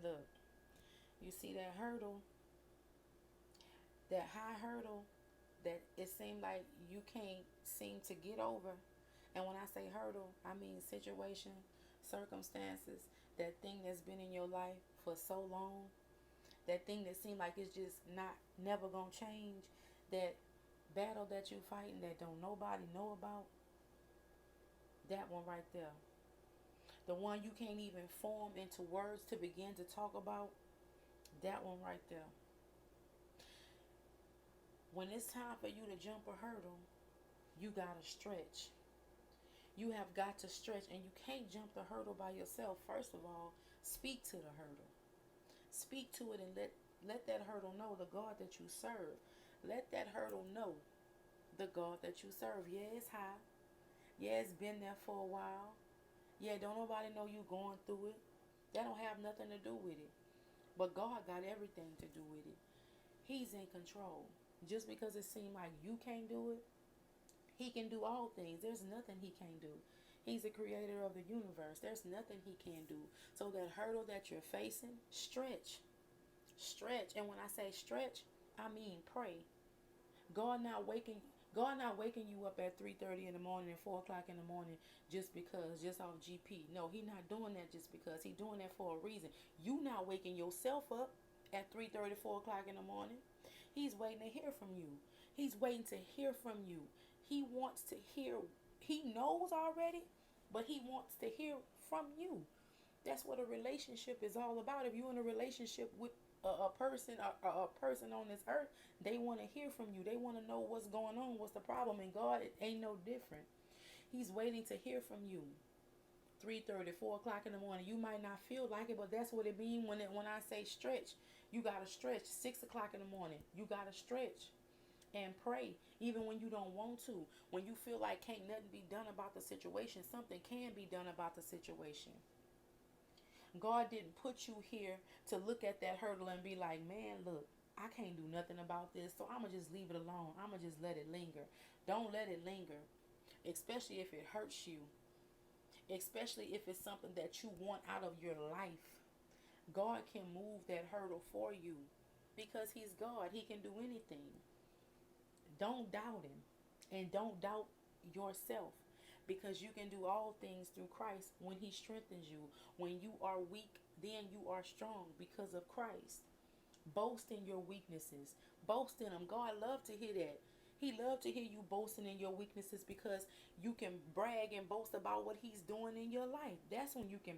Look, you see that hurdle, that high hurdle that it seemed like you can't seem to get over. And when I say hurdle, I mean situation, circumstances, that thing that's been in your life for so long, that thing that seemed like it's just not never gonna change, that battle that you fighting that don't nobody know about, that one right there. The one you can't even form into words to begin to talk about, that one right there. When it's time for you to jump a hurdle, you gotta stretch. You have got to stretch, and you can't jump the hurdle by yourself. First of all, speak to the hurdle. Speak to it and let that hurdle know the God that you serve. Let that hurdle know the God that you serve. Yeah, it's high. Yeah, it's been there for a while. Yeah, don't nobody know you going through it. That don't have nothing to do with it. But God got everything to do with it. He's in control. Just because it seems like you can't do it, He can do all things. There's nothing He can't do. He's the creator of the universe. There's nothing He can't do. So that hurdle that you're facing, stretch. Stretch. And when I say stretch, I mean pray. God not waking God not waking you up at 3:30 in the morning and 4 o'clock in the morning just because, just off GP. No, He not doing that just because. He doing that for a reason. You not waking yourself up at 3:30, 4 o'clock in the morning. He's waiting to hear from you. He's waiting to hear from you. He wants to hear. He knows already, but He wants to hear from you. That's what a relationship is all about. If you're in a relationship with a person on this earth, they want to hear from you. They want to know what's going on, what's the problem. And God, it ain't no different. He's waiting to hear from you. 3:30, 4 o'clock in the morning. You might not feel like it, but that's what it means when I say stretch. You gotta stretch. 6 o'clock in the morning. You gotta stretch and pray, even when you don't want to. When you feel like can't nothing be done about the situation, something can be done about the situation. God didn't put you here to look at that hurdle and be like, man, look, I can't do nothing about this, so I'm going to just leave it alone. I'm going to just let it linger. Don't let it linger, especially if it hurts you, especially if it's something that you want out of your life. God can move that hurdle for you because He's God. He can do anything. Don't doubt Him, and don't doubt yourself, because you can do all things through Christ when He strengthens you. When you are weak, then you are strong because of Christ. Boast in your weaknesses. Boast in them. God love to hear that. He love to hear you boasting in your weaknesses, because you can brag and boast about what He's doing in your life. That's when you can